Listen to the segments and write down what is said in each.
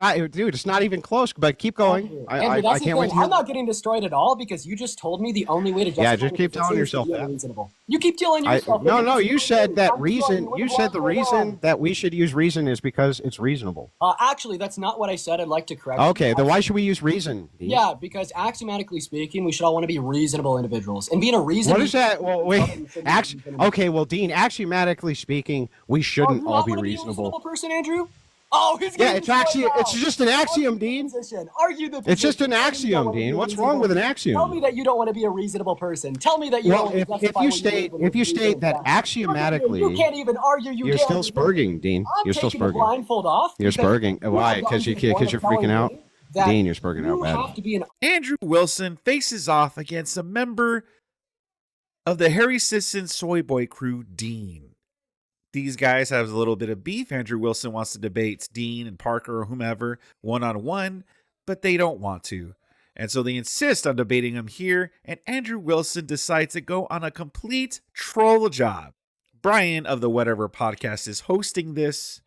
Dude, it's not even close. But keep going. Andrew, I can't wait. I'm not getting destroyed at all because you just told me the only way to justify. Yeah, just keep telling yourself that. Reasonable. You keep telling yourself. No. You said that reason. You said the reason that we should use reason is because it's reasonable. Actually, that's not what I said. I'd like to correct. Okay, then why should we use reason? Yeah, because axiomatically speaking, we should all want to be reasonable individuals, and being a reasonable. What is that? Well, wait. Okay, well, Dean, axiomatically speaking, we shouldn't all be reasonable. Person, Andrew. Oh, he's it's just an axiom, Dean. Argue the position. It's just an axiom, Dean. What's wrong with an axiom? Tell me that you don't want to be a reasonable person. Tell me that you don't. If you state that axiomatically, you can't even argue. You're still spurging, Dean. You're still spurging. Blindfold off. You're spurging. Why? Because you're freaking out. Dean, you're spurging out bad. Andrew Wilson faces off against a member of the Harry Sisson Soy Boy crew, Dean. These guys have a little bit of beef. Andrew Wilson wants to debate Dean and Parker or whomever one-on-one, but they don't want to. And so they insist on debating him here, and Andrew Wilson decides to go on a complete troll job. Brian of the Whatever Podcast is hosting this.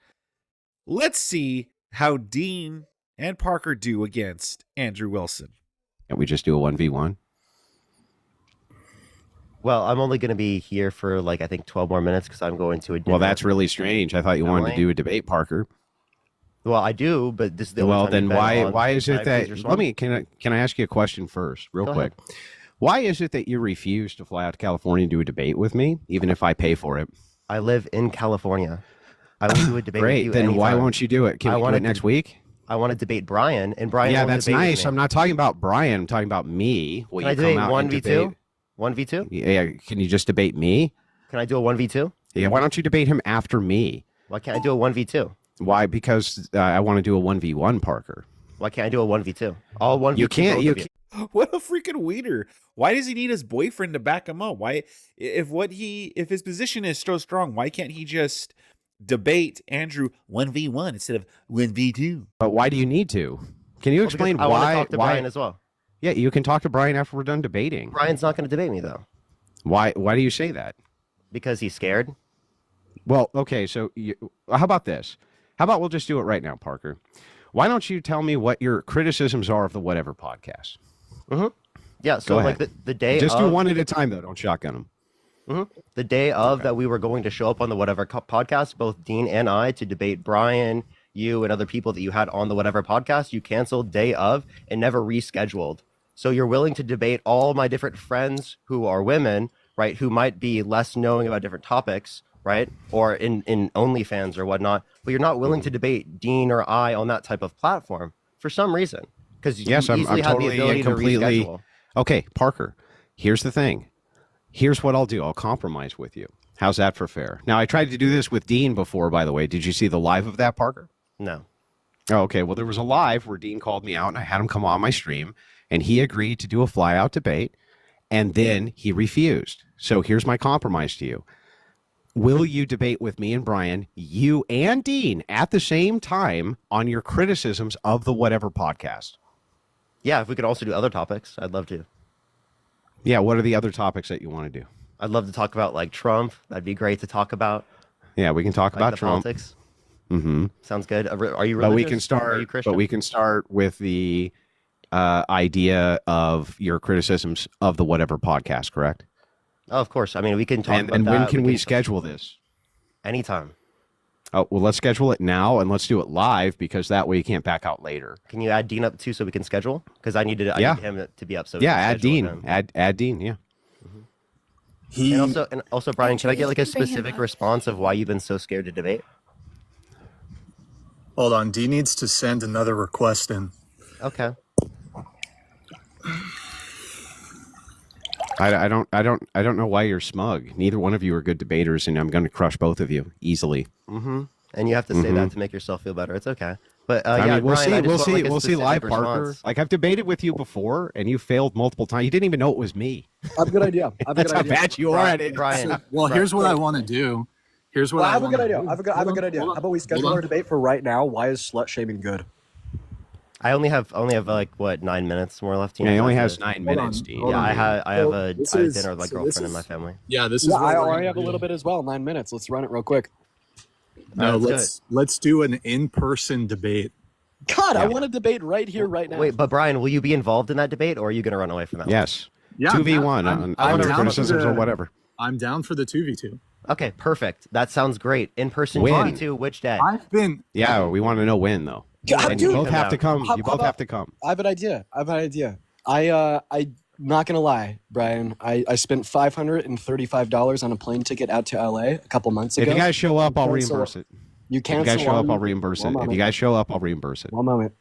Let's see how Dean and Parker do against Andrew Wilson. Can't we just do a 1v1? Well, I'm only going to be here for I think 12 more minutes because I'm going to a dinner. Well, that's really strange. I thought you wanted to do a debate, Parker. Well, I do, but this is the only time. Well, then why is it that? Can I ask you a question first, real quick? Why is it that you refuse to fly out to California and do a debate with me, even if I pay for it? I live in California. I will do a debate with you. Great. Then anytime. Why won't you do it? Can we do it next week? I want to debate Brian, and Brian. Yeah, that's nice. I'm not talking about Brian. I'm talking about me. Can I debate 1v2? 1v2? Yeah. Can you just debate me? Can I do a 1v2? Yeah. Why don't you debate him after me? Why can't I do a 1v2? Why? Because I want to do a 1v1, Parker. Why can't I do a 1v2? All 1v2. You can't. What a freaking wiener. Why does he need his boyfriend to back him up? Why, if his position is so strong, why can't he just debate Andrew 1v1 instead of 1v2? But why do you need to? Can you explain why? I want to talk to Brian as well. Yeah, you can talk to Brian after we're done debating. Brian's not going to debate me, though. Why do you say that? Because he's scared. Well, okay, so how about this? How about we'll just do it right now, Parker? Why don't you tell me what your criticisms are of the Whatever Podcast? Mm-hmm. Yeah, so the day just do one at a time, though. Don't shotgun them. Mm-hmm. The day of that we were going to show up on the Whatever Podcast, both Dean and I, to debate Brian, you, and other people that you had on the Whatever Podcast, you canceled day of and never rescheduled. So you're willing to debate all my different friends who are women, right, who might be less knowing about different topics, right, or in OnlyFans or whatnot, but you're not willing to debate Dean or I on that type of platform for some reason. Because you easily have the ability to reschedule. Okay, Parker, here's the thing. Here's what I'll do. I'll compromise with you. How's that for fair? Now, I tried to do this with Dean before, by the way. Did you see the live of that, Parker? No. Oh, okay, well, there was a live where Dean called me out, and I had him come on my stream, and he agreed to do a fly-out debate, and then he refused. So here's my compromise to you. Will you debate with me and Brian, you and Dean, at the same time on your criticisms of the Whatever Podcast? Yeah, if we could also do other topics, I'd love to. Yeah, what are the other topics that you want to do? I'd love to talk about, Trump. That'd be great to talk about. Yeah, we can talk about Trump. Politics. Mm-hmm. Sounds good. Are you religious? But we can start. Are you Christian? But we can start with the idea of your criticisms of the Whatever Podcast. Correct? Oh, of course. I mean, we can talk about that. And when can we schedule this? Anytime. Oh, well, let's schedule it now, and let's do it live, because that way you can't back out later. Can you add Dean up too, so we can schedule? Because I need him to be up. So add Dean. Add Dean. Yeah. Mm-hmm. And also, Brian, can I get a specific response of why you've been so scared to debate? Hold on, Dean needs to send another request in. Okay. I don't know why you're smug. Neither one of you are good debaters, and I'm going to crush both of you easily. Mm-hmm. And you have to say that to make yourself feel better. It's okay. But we'll Brian, we'll see live, Parker. I've debated with you before, and you failed multiple times. You didn't even know it was me. I have a good idea. That's how bad you are at it. Brian. Here's what I want to do. Here's what I have a good idea. I have a good idea. How about we schedule our debate for right now? Why is slut shaming good? I only have 9 minutes more left. He only has 9 minutes, Dean. Yeah, I have a dinner with my girlfriend and my family. Yeah, this is. I already have a little bit as well. 9 minutes. Let's run it real quick. No, let's do an in-person debate. God, I Yeah. want to debate right here, right now. Wait, but Brian, will you be involved in that debate, or are you going to run away from that? Yes. Yeah, 2v1 I'm on your down criticisms for or the- whatever. I'm down for the 2v2. One? Okay, perfect. That sounds great. In person When? 2v2, which day? I've been Yeah, we want to know when though. God, And you dude, both have to come. How- You how both about- have to come. I have an idea. I'm not gonna lie, Brian. I spent $535 on a plane ticket out to LA a couple months If ago. you guys show up, I'll Cancel- reimburse it. You If you cancel. guys show up, on I'll me- reimburse One it. If you moment. guys show up, I'll reimburse it. One moment.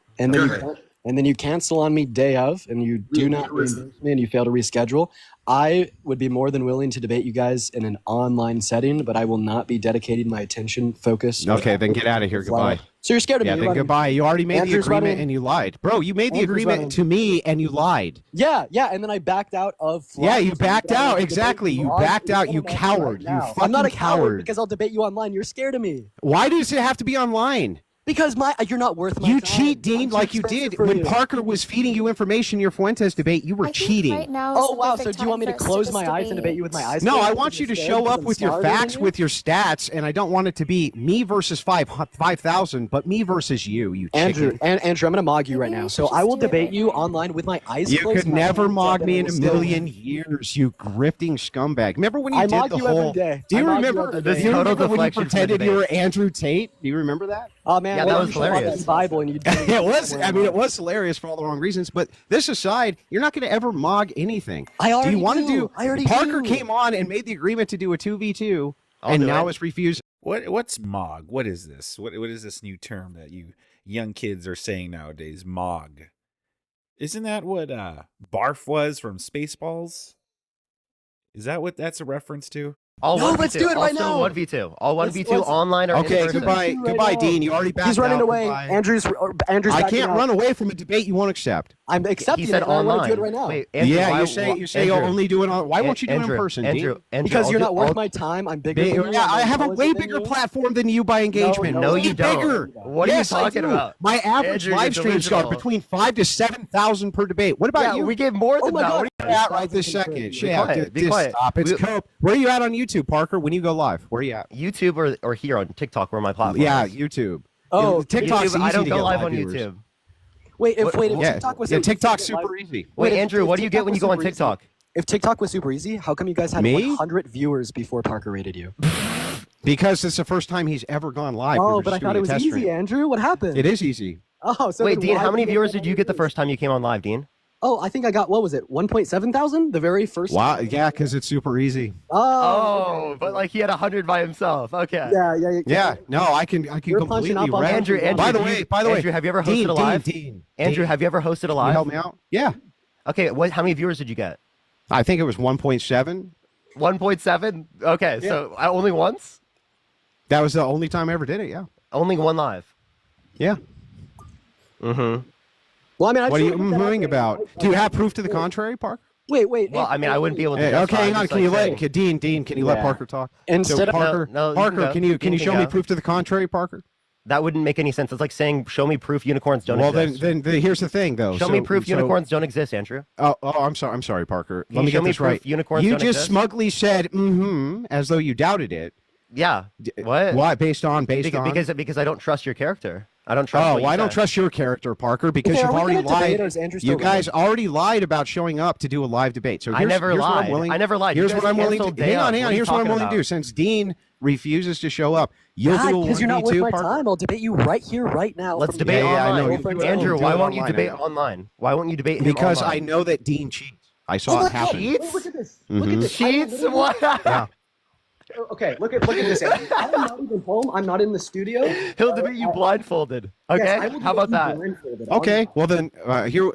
And then you cancel on me day of, and you do not reimburse me, and you fail to reschedule. I would be more than willing to debate you guys in an online setting, but I will not be dedicating my attention, focus. Okay, then get out of here. Goodbye. So you're scared of Yeah, me? then You're running- goodbye. You already made Andrew's the agreement running. and you lied. Bro, you made the Andrew's agreement running. to me and you lied. Yeah, and then I backed out of. Yeah, flying you to backed debate out. you Exactly. You on- backed out. in You front of me coward. right now. You I'm not a fucking coward coward. because I'll debate you online. You're scared of me Why does it have to be online? because you're not worth my You time. cheat, I'm Dean, too like you expensive did for when you. Parker was feeding you information in your Fuentes debate. You were I think cheating. Right now is Oh the wow! perfect So do you want me to time for us close just my eyes and debate you with my eyes? No, closed I because want you you're to scared show because up I'm with your smarter than facts, you? with your stats, and I don't want it to be me versus 5,000, but me versus you, you Andrew, chicken. Andrew, I'm gonna mog you right Maybe now. we So should I just will do it debate right you now. online with my eyes You closed. could and my never hands mog up, me and in I a will still million win. years, you grifting scumbag. Remember when you I did mog the you every whole... day. Do you I mog you remember, every This do you day. total remember when you deflection from the pretended you debate. were Andrew Tate? Do you remember that? Oh man, Yeah, why that don't was you show up hilarious. in Bible and you. It was. I mean, it was hilarious for all the wrong reasons. But this aside, you're not going to ever mog anything. I Do already you want to do. do? I already Parker do. came on and made the agreement to do a 2v2, I'll and do now it. it's refused. What's MOG? What is this? What is this new term that you young kids are saying nowadays? MOG. Isn't that what Barf was from Spaceballs? Is that what that's a reference to? All No, 1v2. let's do it right I'll now. still 1v2. All Let's- 1v2 let's- online or in Okay, person. goodbye, Right goodbye, now. Dean. You already backed He's running out. away. Goodbye. Andrew's I backing can't out. run away from a debate you won't accept. I'm accepting He said it. And I want online. to do it right now. Wait, Andrew, Yeah, why- you say you'll Andrew, only do it on. Why won't you do it Andrew, in person, Andrew, Dean? Andrew, Because I'll you're do- not worth I'll- my time. I'm bigger than you. Yeah, I I'm have a intelligent way than bigger you. platform than you by engagement. no, Way you don't. bigger. What are you Yes, I talking do. about? My average Andrew, you're live streams got delusional. between 5,000 to 7,000 per debate. What about Yeah, you? we get more Oh than my that. God. What are you- at right this second. Be Yeah, quiet, be just quiet. stop. It's We- cope. Where are you at on YouTube, Parker? When you go live, where are you at? YouTube or here on TikTok where my platform Yeah, is. YouTube. Oh, TikTok's YouTube, I easy don't to go get live on viewers. YouTube. Wait, if Yeah, TikTok was yeah, easy, TikTok's like- super easy. Wait, if- Andrew, if what do you get TikTok when you was go on super easy- TikTok? If TikTok was super easy, how come you guys had Me? 100 viewers before Parker rated you? Because it's the first time he's ever gone live. We Oh, were but I just thought doing it a was test easy, stream. Andrew. What happened? It is easy. Oh, so Wait, then Dean, why how many did you viewers get did you get the first time you came on live, Dean? Oh, I think I got, what was it, 1.7 thousand? The very first Wow. Yeah, because it's super easy. Oh, but like he had 100 by himself. Okay. Yeah. Yeah. No, I can You're punching completely up on wreck- Andrew, By the do way, you- by the way, Andrew, have you ever hosted Dean, a live? Dean, Andrew, Dean, have you ever hosted a can you live? help me out? Yeah. Okay, how many viewers did you get? I think it was 1.7. 1.7? Okay, so only once? That was the only time I ever did it. Yeah. Only one live. Yeah. Mm-hmm. Well, I mean, What are you put that out mooing there. about? Do you have proof to the contrary, Park? Wait. Well, I mean, I wouldn't be able to. Hey, justify okay, hang just, on. Can like, you saying- let Dean? Can you let Yeah. Parker talk? Instead So of Parker, No, you Parker, can go. can you You show can me go. proof to the contrary, Parker? That wouldn't make any sense. It's like saying, "Show me proof unicorns don't Well, exist." then here's the thing, though. Show me proof unicorns don't exist, Andrew. Oh, I'm sorry, Parker. Can Let you me show get me this proof right. unicorns You don't just exist? smugly said as though you doubted it. Yeah. What? Why? Based on? Because I don't trust your character. I don't trust. Oh, what you well, I don't say. trust your character, Parker, because Okay, you've are we already gonna debate lied. or is Andrew You still guys already lied about showing up to do a live debate. So I here's, never here's what lied. I'm willing. I never lied. You Here's guys what I'm willing to canceled day hang of. on. What are you Here's what I'm talking willing to do. about? Since Dean refuses to show up, you'll God, do a because you're not worth 1v2, my Parker. time. I'll debate you right here, right now. Let's from debate Yeah, I know. online. You can Andrew, do why it won't you online, debate I know. online? Why won't you debate him Because online? I know that Dean cheats. I Oh saw my it happen. God. Oh, look at this. Look at this. Cheats? What? Yeah. Okay, look at this. Andrew. I'm not even home. I'm not in the studio. He'll debate you blindfolded. Yes, Okay? I will How debate about you that? blindfolded. Okay. Well then,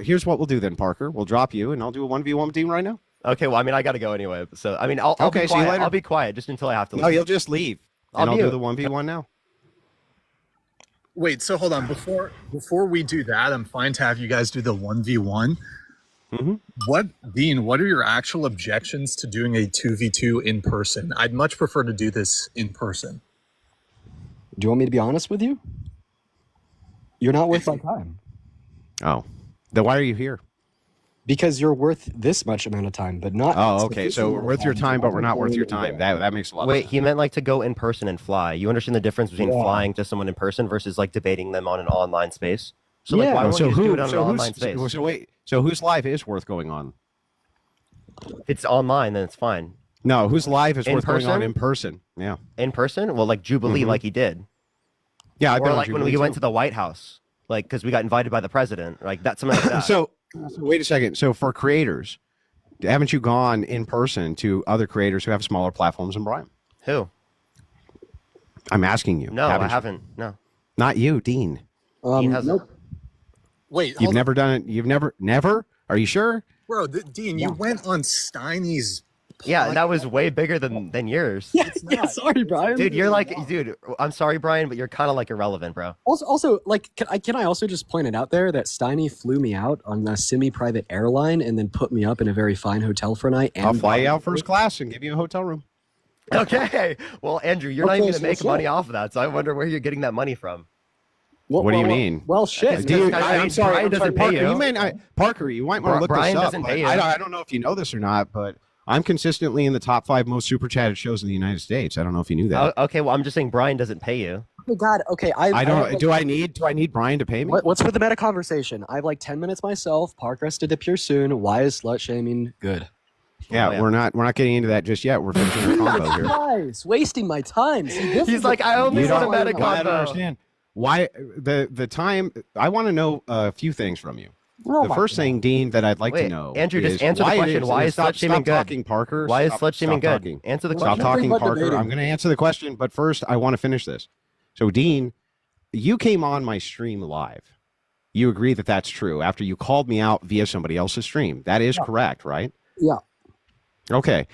here's what we'll do then, Parker. We'll drop you, and I'll do a 1v1 with Dean right now. Okay, well, I mean, I gotta go anyway. So, I mean, I'll Okay, be see you quiet. later. I'll be quiet just until I have to leave. No, you'll just leave, I'll and I'll do mute. the 1v1 now. Wait, so hold on. Before we do that, I'm fine to have you guys do the 1v1. Dean, what are your actual objections to doing a 2v2 in person? I'd much prefer to do this in person. Do you want me to be honest with you? You're not worth my time. Oh, then why are you here? Because you're worth this much amount of time, but not. Oh, okay. So we're worth your time, but we're not worth your time. That makes a lot. Wait, of he meant like to go in person and fly. You understand the difference between Yeah. flying to someone in person versus like debating them on an online space? So like, why won't you just do it on an online who's space? so wait, so whose live is worth going on? If it's online, then it's fine. No, whose live is In worth going on person? in person? Yeah. In person, well, like Jubilee, like he did, Yeah, I've or been on like when Jubilee we went too. to the White House, like because we got invited by the president, like that, something like that. So wait a second. So for creators, haven't you gone in person to other creators who have smaller platforms than Brian? Who? I'm asking you. No, I you? haven't. No. Not you, Dean. Dean hasn't. Nope. Wait, You've hold on. never done it. You've never. Are you sure? Bro, Dean, you went on Steiny's. Yeah, that was way bigger than yours. Yeah, sorry, Brian. Dude, you're like, dude, I'm sorry, Brian, but you're kind of like irrelevant, bro. Also, like, can I also just point it out there that Steiny flew me out on a semi-private airline and then put me up in a very fine hotel for a night. And I'll fly you out first class and give you a hotel room. Okay. Well, Andrew, you're not Okay, even so gonna make shit. money off of that, so I wonder where you're getting that money from. What do you mean? Well, shit. Because- I'm sorry. Brian I'm sorry, doesn't pay Parker. you. You may Parker. You might want to look Brian this up. doesn't but pay you. I don't know if you know this or not, but I'm consistently in the top 5 most super chatted shows in the United States. I don't know if you knew that. Oh, okay, well, I'm just saying Brian doesn't pay you. Oh, God. Okay. I don't. Do I need Brian to pay me? What's with the meta conversation? I have like 10 minutes myself. Parker has to dip here soon. Why is slut shaming good? Yeah, Oh, yeah. we're not getting into that just yet. We're finishing the combo here. Guys, wasting my time. See, this He's is like, I only You want a don't- meta I don't combo. understand why the time. I want to know a few things from you. Oh The my first God. thing, Dean, that I'd like to Wait, know, Andrew, just is answer the why it question. Why is stop, slut shaming stop good? talking, Parker. Why is Stop- slut shaming stop good? talking. Answer the Stop question. talking, About Parker. debating. I'm going to answer the question, but first, I want to finish this. So, Dean, you came on my stream live. You agree that that's true after you called me out via somebody else's stream. That is correct, right? Yeah. Okay.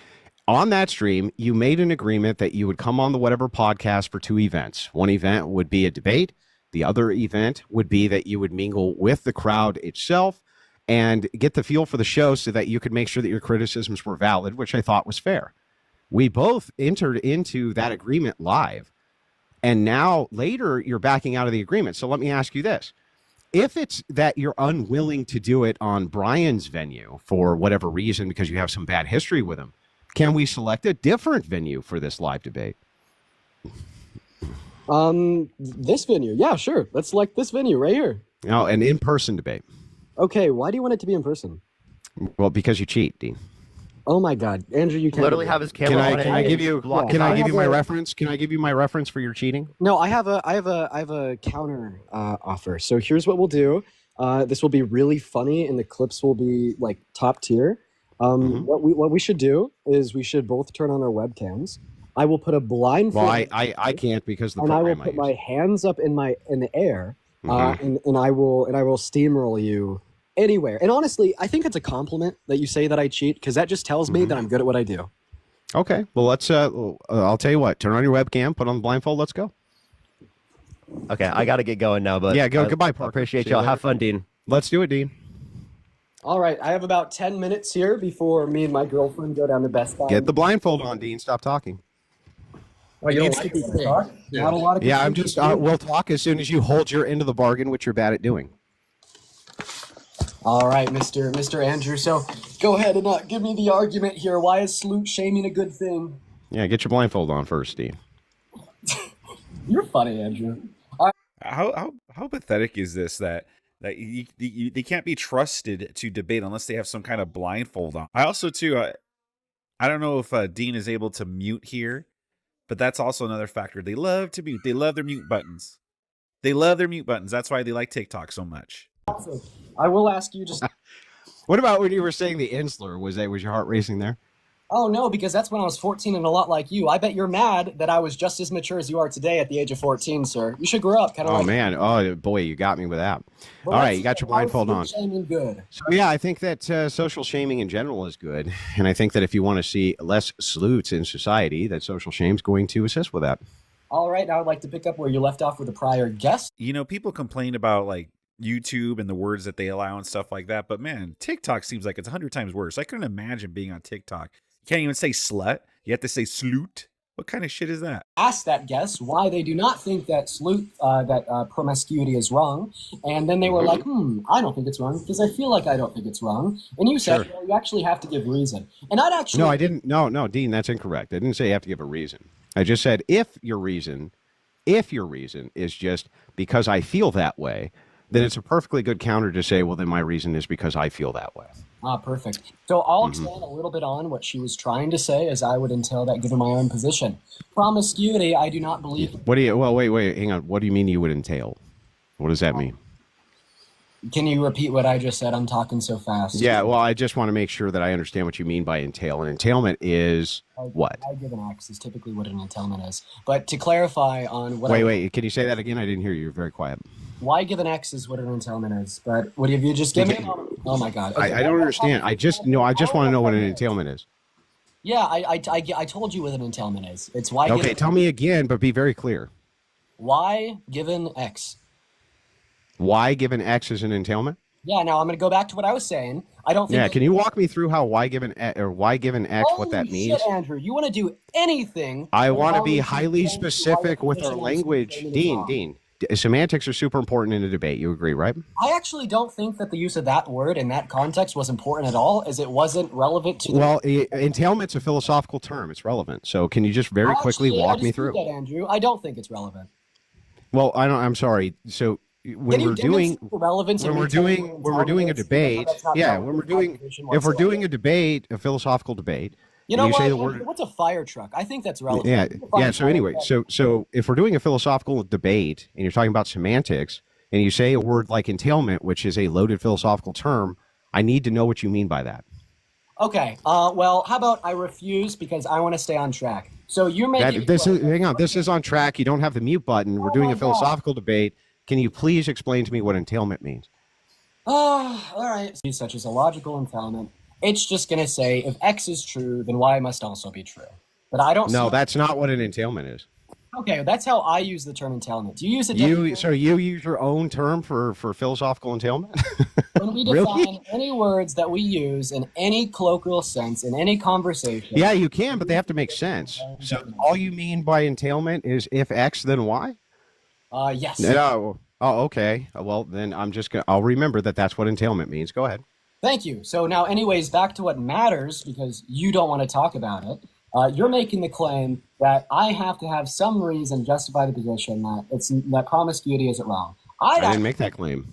On that stream, you made an agreement that you would come on the whatever podcast for 2 events. One event would be a debate. The other event would be that you would mingle with the crowd itself and get the feel for the show so that you could make sure that your criticisms were valid, which I thought was fair. We both entered into that agreement live. And now later you're backing out of the agreement. So let me ask you this. If it's that you're unwilling to do it on Brian's venue for whatever reason, because you have some bad history with him, can we select a different venue for this live debate? This venue. Yeah, sure. Let's select this venue right here. No, an in-person debate. Okay, why do you want it to be in person? Well, because you cheat, Dean. Oh my God, Andrew, you can't Literally have his camera Can on. I and give you block can it I out. give you my have a- reference? Can I give you my reference for your cheating? No, I have a counter offer. So here's what we'll do. This will be really funny, and the clips will be like top tier. What we should do is we should both turn on our webcams. I will put a blindfold. Well, I can't because the and I will program I put use. my hands up in the air, and I will steamroll you anywhere. And honestly, I think it's a compliment that you say that I cheat, because that just tells me that I'm good at what I do. Okay. Well, let's. I'll tell you what. Turn on your webcam. Put on the blindfold. Let's go. Okay, I got to get going now, but Yeah, go. I Goodbye, Parker. Appreciate See you y'all. later. Have fun, Dean. Let's do it, Dean. All right, I have about 10 minutes here before me and my girlfriend go down to Best Buy. Get the blindfold on, Dean. Stop talking. Oh, you don't like it when I talk? Not a lot of Yeah, I'm confusion just. here. We'll talk as soon as you hold your end of the bargain, which you're bad at doing. All right, Mr. Andrew. So go ahead and give me the argument here. Why is salute shaming a good thing? Yeah, get your blindfold on first, Dean. You're funny, Andrew. How pathetic is this that they can't be trusted to debate unless they have some kind of blindfold on? I also too I don't know if Dean is able to mute here, but that's also another factor. They love to mute. They love their mute buttons. They love their mute buttons. That's why they like TikTok so much. I will ask you just. What about when you were saying the Insler? Was your heart racing there? Oh no, because that's when I was 14 and a lot like you. I bet you're mad that I was just as mature as you are today at the age of 14, sir. You should grow up, kind of Oh like. man. Oh boy, you got me with that. But All right, let's- you got your why is blindfold salute on. Shaming good. So yeah, I think that social shaming in general is good, and I think that if you want to see less salutes in society, that social shame is going to assist with that. All right, now I'd like to pick up where you left off with the prior guest. You know, people complain about like YouTube and the words that they allow and stuff like that, but man, TikTok seems like it's 100 times worse. I couldn't imagine being on TikTok. You can't even say slut. You have to say sloot. What kind of shit is that? Asked that guest why they do not think that promiscuity is wrong, and then they were like, I don't think it's wrong because I feel like I don't think it's wrong. And you said, Sure. well, you actually have to give reason. And I'd actually No, I didn't. No, Dean, that's incorrect. I didn't say you have to give a reason. I just said if your reason is just because I feel that way, then it's a perfectly good counter to say, well, then my reason is because I feel that way. Ah, perfect. So I'll expand a little bit on what she was trying to say, as I would entail that given my own position. Promiscuity, I do not believe. What do you? Well, wait, hang on. What do you mean you would entail? What does that mean? Can you repeat what I just said? I'm talking so fast. Yeah, well, I just want to make sure that I understand what you mean by entail. An entailment is what? I give an X is typically what an entailment is. But to clarify on what Wait, can you say that again? I didn't hear you. You're very quiet. why give an X is what an entailment is. But what have you just given? Oh my God. Okay. I don't understand. I just want to know what an entailment is. Yeah, I told you what an entailment is. It's why. Okay, tell me again, but be very clear. Y given X. Y given X is an entailment? Yeah, now I'm going to go back to what I was saying. I don't think. Yeah, can you walk me through how Y given X, or Y given X, what that means? Shit, Andrew, you want to do anything. I want to be highly specific with our language. Dean, semantics are super important in a debate. You agree, right? I actually don't think that the use of that word in that context was important at all, as it wasn't relevant to. Well, entailment's a philosophical term. It's relevant. So can you just very quickly walk me through? That, Andrew, I don't think it's relevant. Well, I'm sorry. So when we're doing a debate, if we're doing a debate, a philosophical debate, you know you what? say the word, what's a fire truck? I think that's relevant. Yeah. So anyway, so if we're doing a philosophical debate and you're talking about semantics and you say a word like entailment, which is a loaded philosophical term, I need to know what you mean by that. Okay. Well, how about I refuse because I want to stay on track. So you make hang on. This is on track. You don't have the mute button. We're doing a philosophical debate. Can you please explain to me what entailment means? All right. Such as a logical entailment. It's just going to say if X is true, then Y must also be true. But I don't. No, that's not what an entailment is. Okay, that's how I use the term entailment. Do you use it? So you use your own term for philosophical entailment? When we define any words that we use in any colloquial sense in any conversation. Yeah, you can, but they have to make sense. So all you mean by entailment is if X, then Y? Yes. No. Oh, okay. Well, then I'll remember that that's what entailment means. Go ahead. Thank you. So now, anyways, back to what matters, because you don't want to talk about it. You're making the claim that I have to have some reason to justify the position that promiscuity isn't wrong. I didn't make that claim.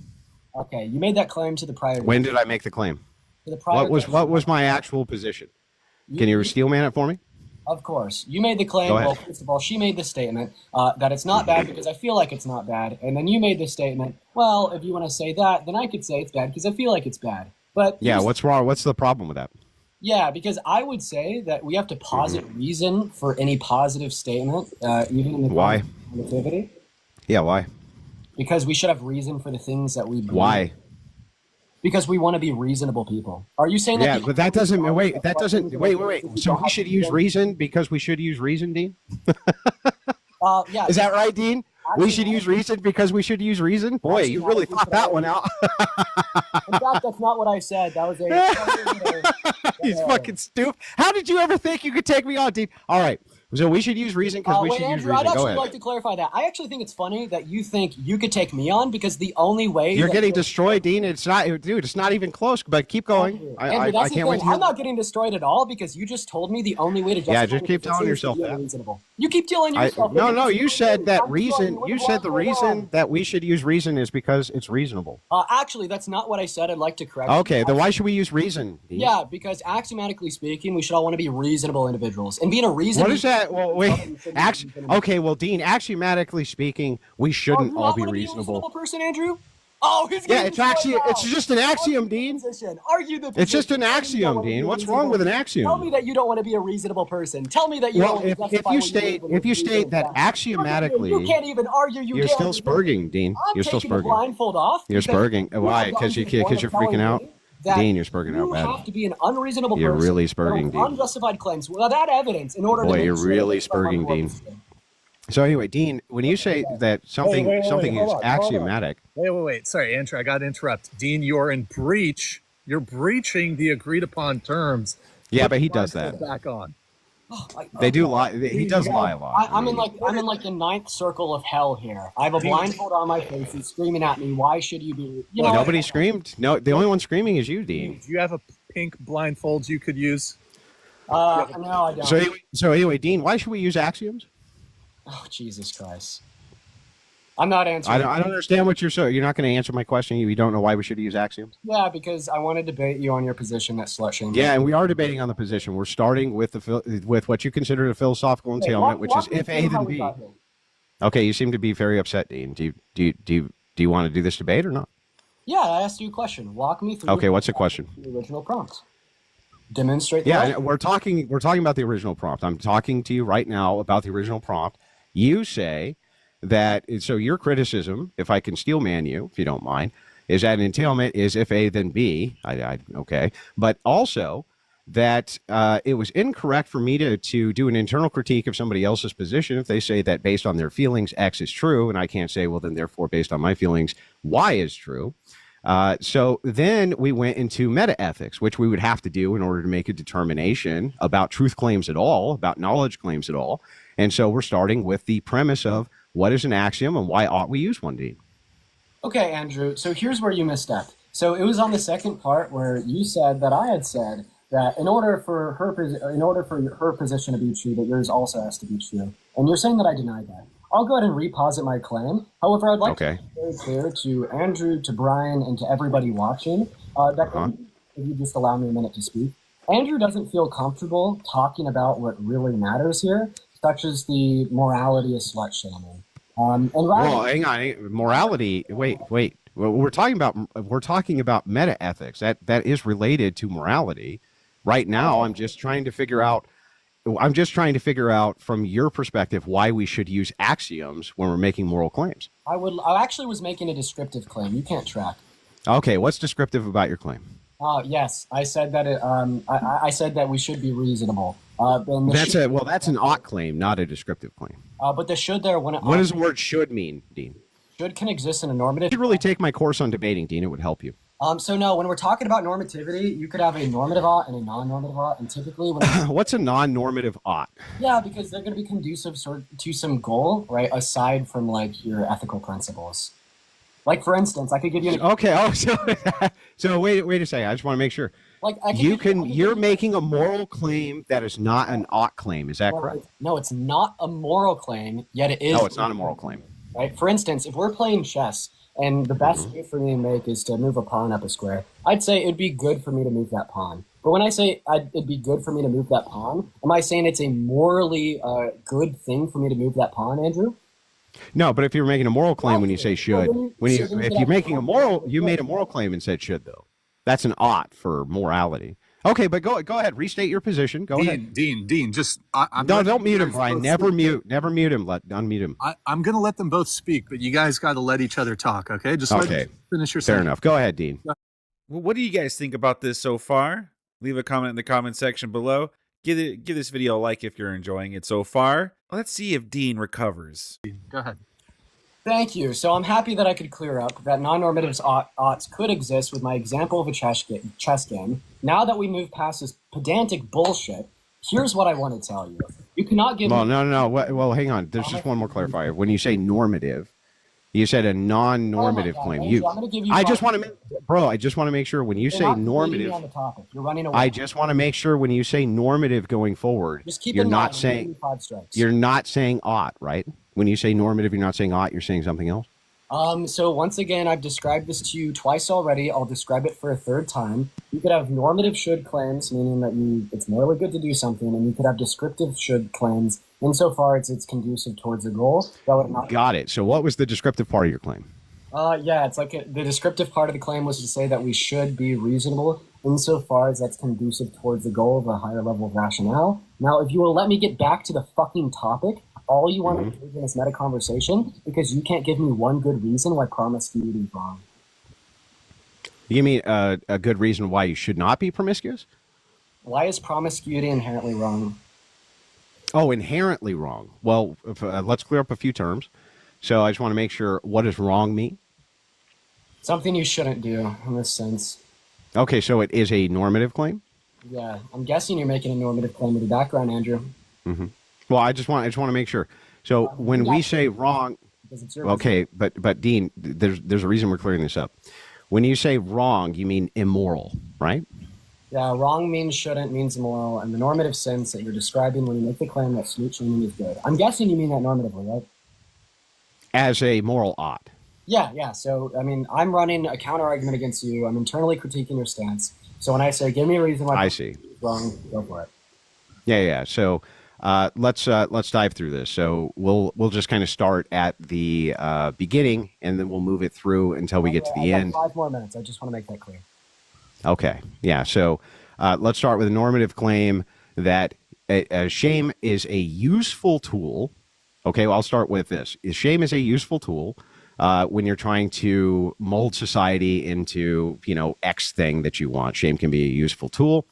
Okay, you made that claim to the prior. When did I make the claim? To the prior. What was my actual position? Can you steel man it for me? Of course. You made the claim, well, first of all, she made the statement that it's not bad because I feel like it's not bad. And then you made the statement, well, if you want to say that, then I could say it's bad because I feel like it's bad. But yeah, what's wrong? What's the problem with that? Yeah, because I would say that we have to posit reason for any positive statement, even in the why? Negativity. Yeah, why? Because we should have reason for the things that we believe. Why? Because we want to be reasonable people. Are you saying that? Yeah, but that doesn't. Wait. So we should use reason because we should use reason, Dean. Yeah. Is that right, Dean? We should use reason because we should use reason. Boy, you really thought that one out. In fact, that's not what I said. That was a. He's fucking stupid. How did you ever think you could take me on, Dean? All right. So we should use reason because we should use reason. I'd actually like to clarify that. I actually think it's funny that you think you could take me on because the only way you're getting destroyed, Dean. It's not, dude. It's not even close. But keep going. Andrew, I can't wait. I'm not getting destroyed at all because you just told me the only way to justify. Yeah, just keep telling yourself that. You keep telling yourself. No. You said that reason. You said the reason that we should use reason is because it's reasonable. Actually, that's not what I said. I'd like to correct. Okay, then why should we use reason, Dean? Yeah, because axiomatically speaking, we should all want to be reasonable individuals, and being a reasonable. What is that? Well, wait. Okay, well, Dean, axiomatically speaking, we shouldn't all be reasonable. Reasonable person, Andrew? Oh, he's it's just an axiom, Dean. Argue the position. It's just an axiom, Dean. What's wrong with an axiom? Tell me that you don't want to be a reasonable person. Tell me that you don't. If you state that axiomatically, you can't even argue. You're still spurging, Dean. You're still spurging. Blindfold off. You're spurging. Why? Because you're freaking out. Dean, you're spurging out bad. You have to be an unreasonable person. You're really spurging, Dean. Unjustified claims without evidence in order to. Boy, you're really spurging, Dean. So anyway, Dean, when you say that something is axiomatic. Wait. Sorry, Andrew, I got to interrupt. Dean, you're in breach. You're breaching the agreed upon terms. Yeah, but he does that. Back on. They do lie. He does lie a lot. I'm in like the ninth circle of hell here. I have a blindfold on my face. He's screaming at me. Why should you be? Nobody screamed. No, the only one screaming is you, Dean. Do you have a pink blindfold you could use? No, I don't. So anyway, Dean, why should we use axioms? Oh, Jesus Christ. I'm not answering. I don't understand what you're not going to answer my question. You don't know why we should use axioms? Yeah, because I want to debate you on your position that slut shaming. Yeah, and we are debating on the position. We're starting with with what you consider a philosophical entailment, which is if A then B. Okay, you seem to be very upset, Dean. Do you want to do this debate or not? Yeah, I asked you a question. Walk me through. Okay, what's the question? The original prompt. Demonstrate. Yeah, we're talking about the original prompt. I'm talking to you right now about the original prompt. You say that, so your criticism, if I can steelman you, if you don't mind, is that an entailment is if A then B. Okay, but also that it was incorrect for me to do an internal critique of somebody else's position if they say that based on their feelings X is true, and I can't say, well, then therefore based on my feelings Y is true. So then we went into metaethics, which we would have to do in order to make a determination about truth claims at all, about knowledge claims at all. And so we're starting with the premise of what is an axiom and why ought we use one, Dean? Okay, Andrew. So here's where you misstepped. So it was on the second part where you said that I had said that in order for her position to be true, that yours also has to be true. And you're saying that I denied that. I'll go ahead and reposit my claim. However, I'd like to be very clear to Andrew, to Brian, and to everybody watching that if you just allow me a minute to speak. Andrew doesn't feel comfortable talking about what really matters here, such as the morality of slut shaming. Well, hang on, morality. Wait. Well, we're talking about metaethics. That is related to morality. Right now, I'm just trying to figure out from your perspective why we should use axioms when we're making moral claims. I actually was making a descriptive claim. You can't track. Okay, what's descriptive about your claim? Yes, I said that I said that we should be reasonable. That's an ought claim, not a descriptive claim. But the should there when what does the word should mean, Dean? Should can exist in a normative. You should really take my course on debating, Dean. It would help you. So no, when we're talking about normativity, you could have a normative ought and a non-normative ought, and typically when what's a non-normative ought? Yeah, because they're going to be conducive to some goal, right? Aside from like your ethical principles. Like for instance, I could give you an okay. Oh, so wait a second. I just want to make sure. Like you're making a moral claim that is not an ought claim. Is that correct? No, it's not a moral claim. Yet it is. No, it's not a moral claim. Right. For instance, if we're playing chess. And the best way for me to make is to move a pawn up a square. I'd say it'd be good for me to move that pawn. But when I say it'd be good for me to move that pawn, am I saying it's a morally good thing for me to move that pawn, Andrew? No, but if you're making a moral claim when you say should, if you're making a moral, you made a moral claim and said should though. That's an ought for morality. Okay, but go ahead. Restate your position. Go ahead. Dean, just don't mute him, Brian. Never mute him. Unmute him. I'm going to let them both speak, but you guys got to let each other talk, okay? Just let them finish your sentence. Fair enough. Go ahead, Dean. Well, what do you guys think about this so far? Leave a comment in the comment section below. Give this video a like if you're enjoying it so far. Let's see if Dean recovers. Go ahead. Thank you. So I'm happy that I could clear up that non-normative oughts could exist with my example of a chess game. Now that we move past this pedantic bullshit, here's what I want to tell you. You cannot give No. Well, hang on. There's just one more clarifier. When you say normative, you said a non-normative claim. Andrew, I'm gonna give you I just want to make sure when you say normative. On the topic. You're running away. I just want to make sure when you say normative going forward, you're not saying ought, right? When you say normative, you're not saying ought, you're saying something else? So once again, I've described this to you twice already. I'll describe it for a third time. You could have normative should claims, meaning that it's morally good to do something, and you could have descriptive should claims, insofar as it's conducive towards a goal. Got it. So what was the descriptive part of your claim? Yeah, it's like the descriptive part of the claim was to say that we should be reasonable insofar as that's conducive towards the goal of a higher level of rationale. Now, if you will let me get back to the fucking topic, all you want to do in this meta conversation, because you can't give me one good reason why promiscuity is wrong. You mean a good reason why you should not be promiscuous? Why is promiscuity inherently wrong? Oh, inherently wrong. Well, let's clear up a few terms. So I just want to make sure, what does wrong mean? Something you shouldn't do in this sense. Okay, so it is a normative claim? Yeah, I'm guessing you're making a normative claim with your background, Andrew. Mm-hmm. Well, I just want to make sure. So when we say wrong, okay, but Dean, there's a reason we're clearing this up. When you say wrong, you mean immoral, right? Yeah, wrong means shouldn't, means immoral, and the normative sense that you're describing when you make the claim that slut shaming is good. I'm guessing you mean that normatively, right? as a moral ought. Yeah. So, I mean, I'm running a counter argument against you. I'm internally critiquing your stance. So when I say, give me a reason why I see. wrong, go for it. Yeah. So let's dive through this. So we'll just kind of start at the beginning, and then we'll move it through until we get to the end. 5 more minutes. I just want to make that clear. Okay. Yeah. So let's start with a normative claim that shame is a useful tool. Okay. Well, I'll start with this. Shame is a useful tool when you're trying to mold society into, X thing that you want. Shame can be a useful tool.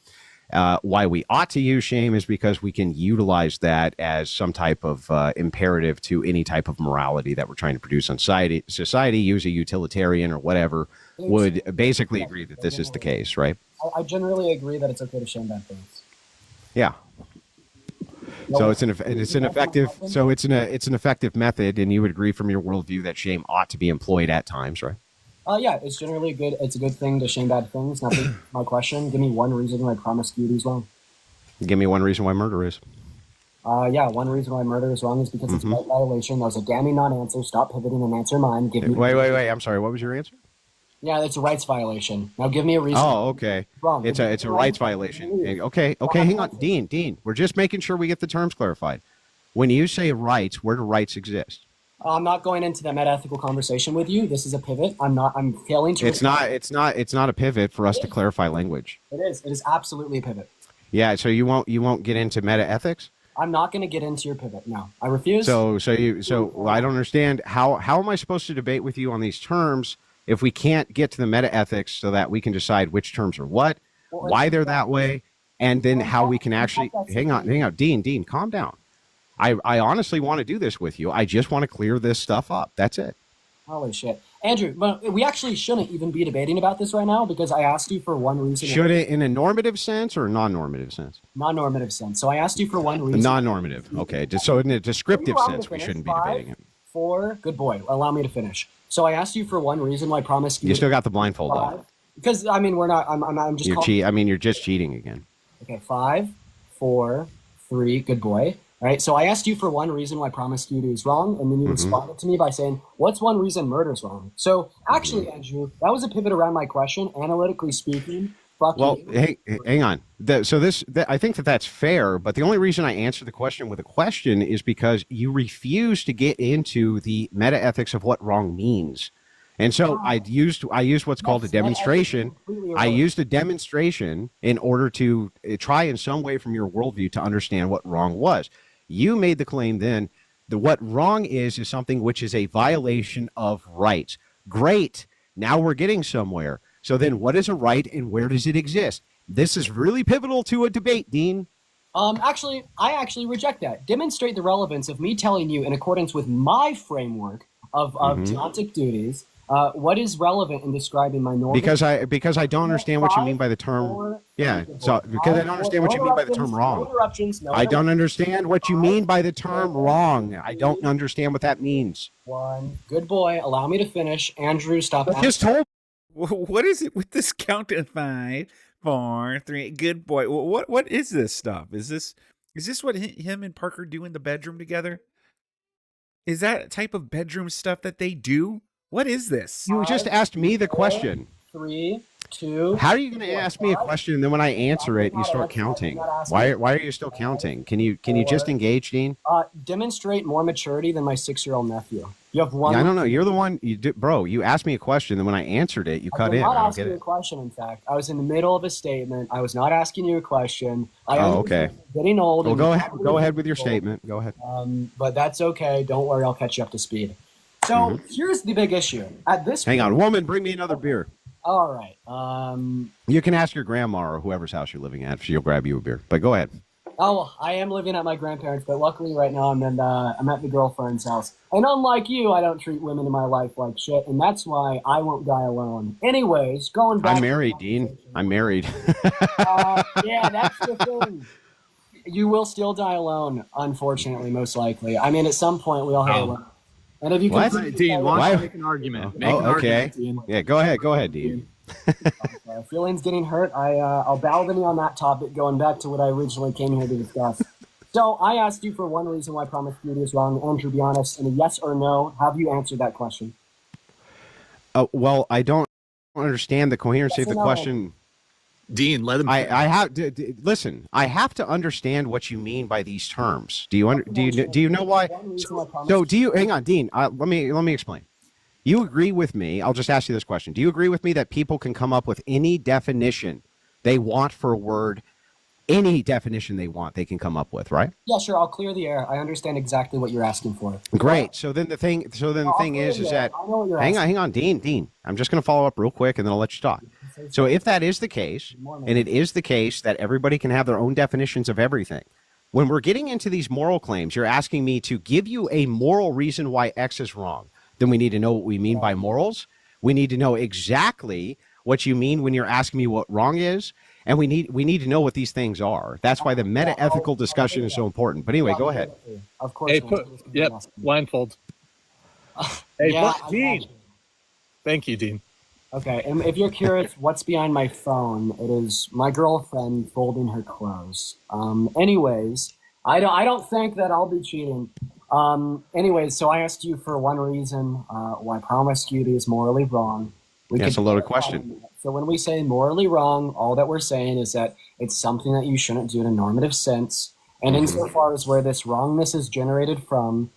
Why we ought to use shame is because we can utilize that as some type of imperative to any type of morality that we're trying to produce on society. Use a utilitarian or whatever would basically agree that this is the case, right? I generally agree that it's okay to shame bad things. Yeah. So it's an effective method, and you would agree from your worldview that shame ought to be employed at times, right? Yeah, it's generally good. It's a good thing to shame bad things. Now, my question: give me one reason why promiscuity is wrong. Give me one reason why murder is. One reason why murder is wrong is because it's a right violation. That was a damning non-answer. Stop pivoting and answer mine. Give me. Wait. I'm sorry. What was your answer? Yeah, it's a rights violation. Now, give me a reason. Oh, okay. Wrong. It's a rights violation. Okay. Hang on, Dean. We're just making sure we get the terms clarified. When you say rights, where do rights exist? I'm not going into that meta-ethical conversation with you. This is a pivot. I'm failing to. It's not a pivot for us to clarify language. It is. It is absolutely a pivot. Yeah. So you won't get into meta ethics. I'm not going to get into your pivot. No, I refuse. So I don't understand how am I supposed to debate with you on these terms if we can't get to the meta ethics so that we can decide which terms are what, why they're that way, and then how we can actually hang on, Dean, calm down. I honestly want to do this with you. I just want to clear this stuff up. That's it. Holy shit. Andrew, but we actually shouldn't even be debating about this right now because I asked you for one reason. Should it in a normative sense or a non-normative sense? Non-normative sense. So I asked you for one reason. Non-normative. Okay. So in a descriptive sense, we shouldn't be debating it. 4, good boy. Allow me to finish. So I asked you for one reason why promiscuity. You still got the blindfold on. Because I mean, we're not. I'm just. You're just cheating again. Okay. 5, 4, 3. Good boy. All right. So I asked you for one reason why promiscuity is wrong, and then you responded to me by saying, "What's one reason murder is wrong?" So actually, Andrew, that was a pivot around my question. Analytically speaking. Well, hey, hang on. I think that's fair, but the only reason I answer the question with a question is because you refuse to get into the meta ethics of what wrong means. And so I used what's called a demonstration. I used a demonstration in order to try in some way from your worldview to understand what wrong was. You made the claim then that what wrong is something which is a violation of rights. Great. Now we're getting somewhere. So then what is a right and where does it exist? This is really pivotal to a debate, Dean. I actually reject that. Demonstrate the relevance of me telling you in accordance with my framework of deontic duties, what is relevant in describing my normal. Because I don't understand what you mean by the term. Yeah. So because I don't understand what you mean by the term wrong. I don't understand what you mean by the term wrong. I don't understand what that means. 1, good boy. Allow me to finish. Andrew, stop. I just told. What is it with this count of 5, 4, 3? Good boy. What is this stuff? Is this what him and Parker do in the bedroom together? Is that type of bedroom stuff that they do? What is this? You just asked me the question. 3, 2. How are you going to ask me a question and then when I answer it, you start counting? Why are you still counting? Can you just engage, Dean? Demonstrate more maturity than my 6-year-old nephew. You have one. Yeah, I don't know. You're the one. Bro. You asked me a question, then when I answered it, you cut in. I was not asking you a question. In fact, I was in the middle of a statement. I was not asking you a question. Okay. Getting old. Well, go ahead with your statement. Go ahead. But that's okay. Don't worry. I'll catch you up to speed. So here's the big issue. At this. Hang on, woman. Bring me another beer. All right. You can ask your grandma or whoever's house you're living at. She'll grab you a beer. But go ahead. Oh, I am living at my grandparents', but luckily right now I'm at the girlfriend's house. And unlike you, I don't treat women in my life like shit, and that's why I won't die alone. Anyways, going back. I'm married, Dean. I'm married. Yeah, that's the thing. You will still die alone, unfortunately, most likely. I mean, at some point we all have a And if you what? can, Dean, why don't you make an argument? Make an okay. Argument, Dean. Yeah, go ahead, Dean. Feelings getting hurt. I'll bow the knee on that topic, going back to what I originally came here to discuss. So I asked you for one reason why promiscuity is wrong. Andrew, be honest, in a yes or no, have you answered that question? Well, I don't understand the coherency Yes of the or no, question. Dean, let him. I have listen. I have to understand what you mean by these terms. Do you know why? So do you? Hang on, Dean. Let me explain. You agree with me? I'll just ask you this question. Do you agree with me that people can come up with any definition they want for a word? Any definition they want, they can come up with, right? Yeah, sure. I'll clear the air. I understand exactly what you're asking for. Great. So then the thing is that hang on, Dean. I'm just going to follow up real quick, and then I'll let you talk. So if that is the case, and it is the case that everybody can have their own definitions of everything, when we're getting into these moral claims, you're asking me to give you a moral reason why X is wrong. Then we need to know what we mean by morals. We need to know exactly what you mean when you're asking me what wrong is. And we need to know what these things are. That's why the meta-ethical discussion is so important. But anyway, go ahead. Of course. Hey, blindfold. Hey, Yeah, Dean. Thank you, Dean. Okay, and if you're curious what's behind my phone, it is my girlfriend folding her clothes. Anyways, I don't think that I'll be cheating. Anyways, so I asked you for one reason why promiscuity is morally wrong. That's a loaded question. So when we say morally wrong, all that we're saying is that it's something that you shouldn't do in a normative sense. And insofar as where this wrongness is generated from,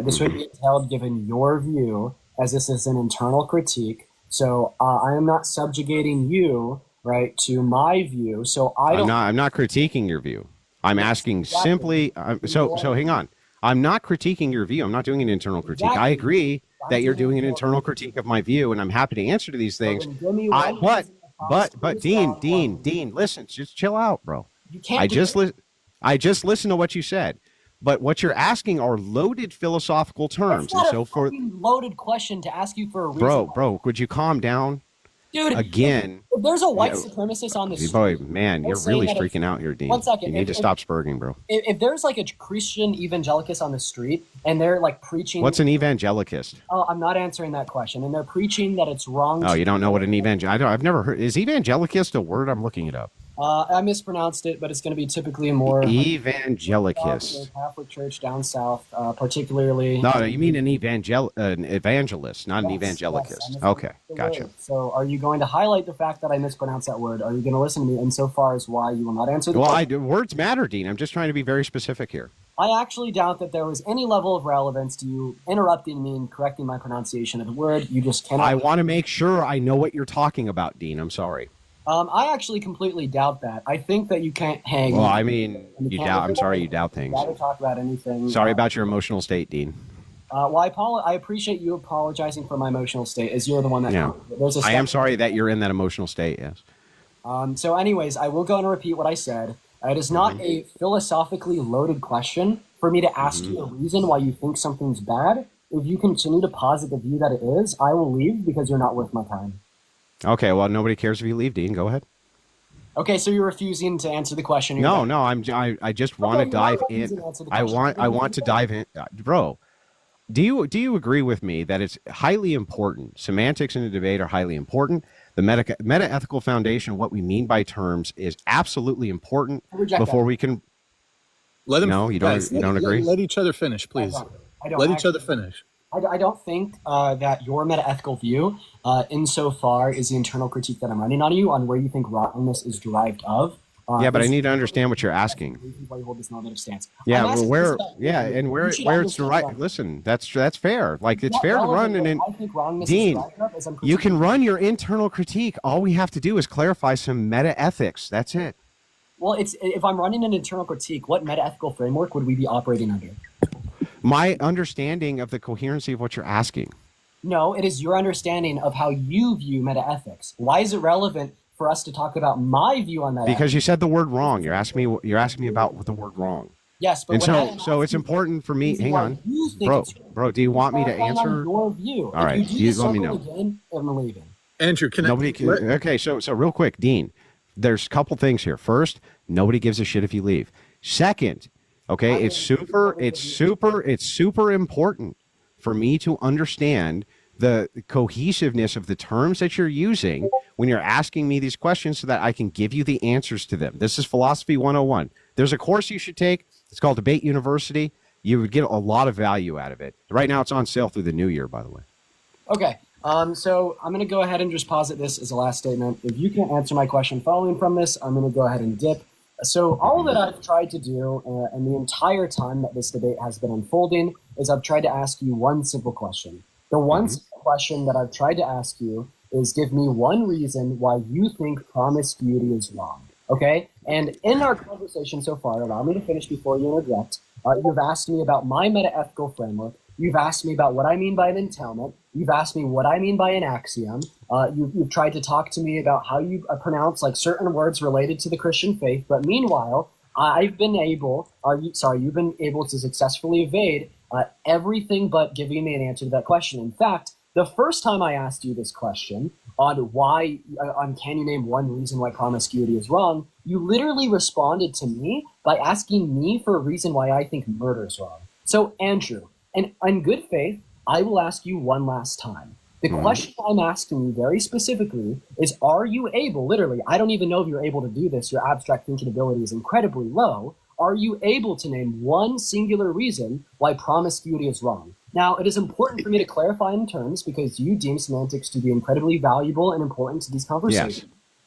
this would be entailed given your view, as this is an internal critique. So I am not subjugating you, right, to my view. So I'm not critiquing your view. I'm asking simply. So hang on. I'm not critiquing your view. I'm not doing an internal critique. I agree that you're doing an internal critique of my view, and I'm happy to answer to these things. But Dean, listen, just chill out, bro. I just listened to what you said, but what you're asking are loaded philosophical terms, and so for loaded question to ask you for a reason. Bro, would you calm down? Dude, again, if there's a white supremacist on the street, boy, man, you're really freaking out here, Dean. 1 second. You need to stop spurging, bro. If there's like a Christian evangelicist on the street and they're like preaching, what's an evangelicist? Oh, I'm not answering that question. And they're preaching that it's wrong. Oh, you don't know what an I've never heard. Is evangelicist a word? I'm looking it up. I mispronounced it, but it's going to be typically a more evangelicist. Catholic Church down south, particularly. No, you mean an evangelist, not an evangelicist. Yes, okay, gotcha. So, are you going to highlight the fact that I mispronounced that word? Are you going to listen to me insofar as why you will not answer the question? Words matter, Dean. I'm just trying to be very specific here. I actually doubt that there was any level of relevance to you interrupting me and correcting my pronunciation of the word. You just cannot. I want to make sure I know what you're talking about, Dean. I'm sorry. I actually completely doubt that. I think that you can't hang. Well, I mean, you doubt. I'm sorry, you doubt things. Rather talk about anything. Sorry about your emotional state, Dean. Well, I appreciate you apologizing for my emotional state, as you're the one that. Yeah. I am sorry that you're in that emotional state. Yes. So, anyways, I will go and repeat what I said. It is not a philosophically loaded question for me to ask you a reason why you think something's bad. If you continue to posit the view that it is, I will leave because you're not worth my time. Okay, well, nobody cares if you leave, Dean. Go ahead. Okay, so you're refusing to answer the question. No, I just want to dive in. I want to dive in, bro. Do you agree with me that it's highly important? Semantics in a debate are highly important. The meta-ethical foundation, what we mean by terms, is absolutely important before we can. Let him. No, you don't agree. Let each other finish, please. Let each other finish. I don't think that your meta-ethical view, insofar is the internal critique that I'm running on you on where you think wrongness is derived of. Yeah, but I need to understand what you're asking. Why you hold this normative stance? Yeah, well, where it's derived. Listen, that's fair. Like it's fair to run Dean, you can run your internal critique. All we have to do is clarify some meta-ethics. That's it. Well, if I'm running an internal critique, what meta-ethical framework would we be operating under? My understanding of the coherency of what you're asking. No, it is your understanding of how you view meta-ethics. Why is it relevant for us to talk about my view on meta-ethics? Because you said the word wrong. You're asking me about the word wrong. Yes, but so it's important for me. Hang on, bro. Do you want me to answer? Your view. All right, you let me know. Again, I'm leaving. Andrew, Okay, so real quick, Dean. There's a couple things here. First, nobody gives a shit if you leave. Second, okay, it's super important for me to understand the cohesiveness of the terms that you're using when you're asking me these questions so that I can give you the answers to them. This is Philosophy 101. There's a course you should take. It's called Debate University. You would get a lot of value out of it. Right now, it's on sale through the new year, by the way. Okay. So I'm going to go ahead and just posit this as a last statement. If you can't answer my question following from this, I'm going to go ahead and dip. So all that I've tried to do, and the entire time that this debate has been unfolding, is I've tried to ask you one simple question. The one simple question that I've tried to ask you is give me one reason why you think promiscuity is wrong. Okay? And in our conversation so far, allow me to finish before you interject. You've asked me about my meta-ethical framework. You've asked me about what I mean by an entailment. You've asked me what I mean by an axiom. You've tried to talk to me about how you pronounce like certain words related to the Christian faith. But meanwhile, you've been able to successfully evade everything but giving me an answer to that question. In fact, the first time I asked you this question on can you name one reason why promiscuity is wrong, you literally responded to me by asking me for a reason why I think murder is wrong. So Andrew, and in good faith, I will ask you one last time. The question I'm asking you very specifically is, are you able, literally, I don't even know if you're able to do this, your abstract thinking ability is incredibly low, are you able to name one singular reason why promiscuity is wrong? Now, it is important for me to clarify in terms because you deem semantics to be incredibly valuable and important to these conversations. Yes.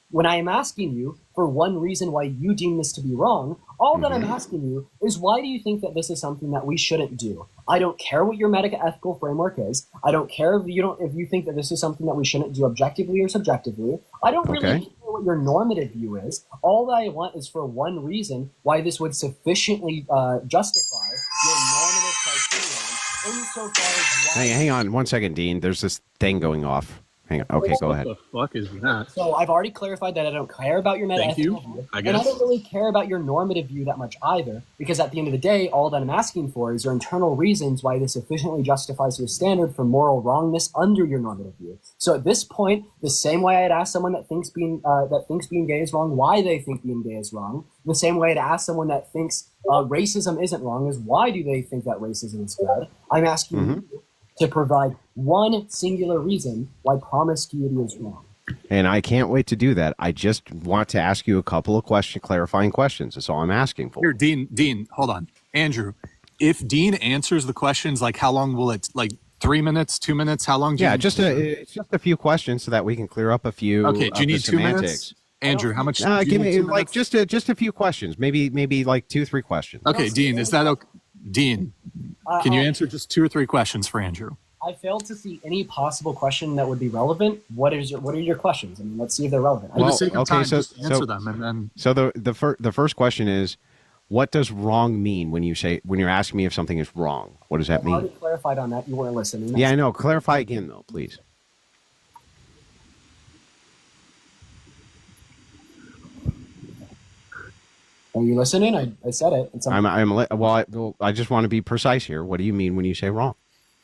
When I am asking you for one reason why you deem this to be wrong, all that I'm asking you is why do you think that this is something that we shouldn't do? I don't care what your meta-ethical framework is. I don't care if you think that this is something that we shouldn't do objectively or subjectively. I don't really care what your normative view is. All that I want is for one reason why this would sufficiently justify your normative criterion insofar as Hang on 1 second, Dean. There's this thing going off. Hang on. Okay, go ahead. What the fuck is that? So I've already clarified that I don't care about your meta-ethical view. I And I don't really care about your normative view that much either, because at the end of the day, all that I'm asking for is your internal reasons why this sufficiently justifies your standard for moral wrongness under your normative view. So at this point, the same way I'd ask someone that thinks being gay is wrong, why they think being gay is wrong, the same way I'd ask someone that thinks racism isn't wrong is why do they think that racism is good. I'm asking you to provide one singular reason why promiscuity is wrong. And I can't wait to do that. I just want to ask you a couple of clarifying questions. That's all I'm asking for. Here, Dean, hold on. Andrew, if Dean answers the questions, like how long will it, like 3 minutes, 2 minutes? How long do you it's just a few questions so that we can clear up a few. Okay, do you need 2 semantics. minutes? Andrew, how much? Give me like just a few questions, maybe like 2-3 questions. Okay, Dean, is that okay? Dean, can you answer just 2 or 3 questions for Andrew? I failed to see any possible question that would be relevant. What are your questions? I mean, let's see if they're relevant. For the sake of time, just answer them, and then. So the first question is, what does wrong mean when you're asking me if something is wrong? What does that mean? I already clarified on that. You weren't listening. Yeah, I know. Clarify again, though, please. Are you listening? I said it. It's I just want to be precise here. What do you mean when you say wrong?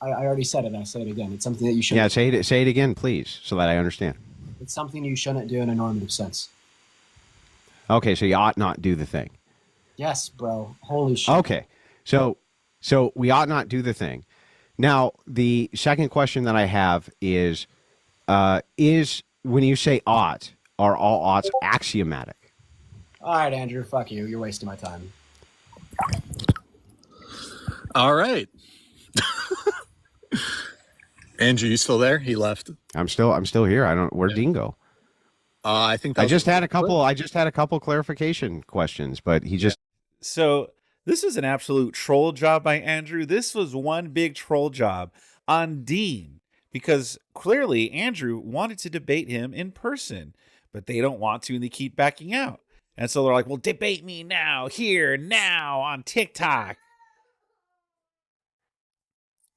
I already said it. I say it again. It's something that you shouldn't. Yeah, say it again, please, so that I understand. It's something you shouldn't do in a normative sense. Okay, so you ought not do the thing. Yes, bro. Holy shit. Okay, so we ought not do the thing. Now, the second question that I have is when you say ought, are all oughts axiomatic? All right, Andrew. Fuck you. You're wasting my time. All right. Andrew, you still there? He left. I'm still here. Where'd Dean go? I think I just had a couple clarification questions, but he just. So this was an absolute troll job by Andrew. This was one big troll job on Dean, because clearly Andrew wanted to debate him in person, but they don't want to, and they keep backing out. And so they're like, well, debate me now, here, now, on TikTok.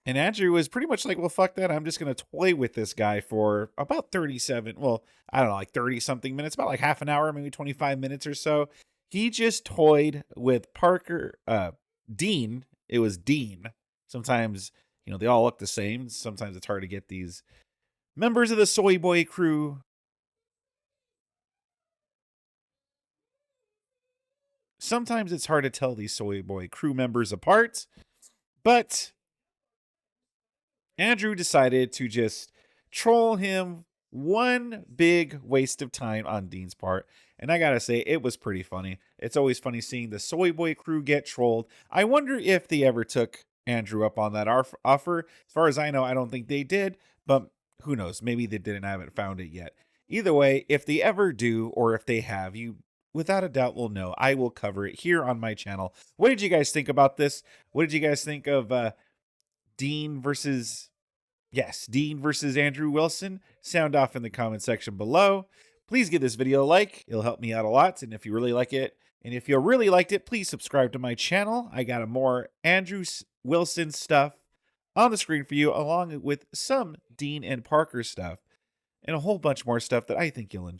And Andrew was pretty much like, well, fuck that. I'm just going to toy with this guy for about 30-something minutes, about like half an hour, maybe 25 minutes or so. He just toyed with Dean. It was Dean. Sometimes, they all look the same. Sometimes it's hard to get these members of the Soy Boy crew. Sometimes it's hard to tell these Soy Boy crew members apart, but Andrew decided to just troll him one big waste of time on Dean's part. And I gotta say, it was pretty funny. It's always funny seeing the Soy Boy crew get trolled. I wonder if they ever took Andrew up on that offer. As far as I know, I don't think they did, but who knows? Maybe they did and I haven't found it yet. Either way, if they ever do, or if they have, you without a doubt will know. I will cover it here on my channel. What did you guys think about this? What did you guys think of Dean versus Andrew Wilson? Sound off in the comment section below. Please give this video a like. It'll help me out a lot. And if you really like it, please subscribe to my channel. I got more Andrew Wilson stuff on the screen for you, along with some Dean and Parker stuff, and a whole bunch more stuff that I think you'll enjoy.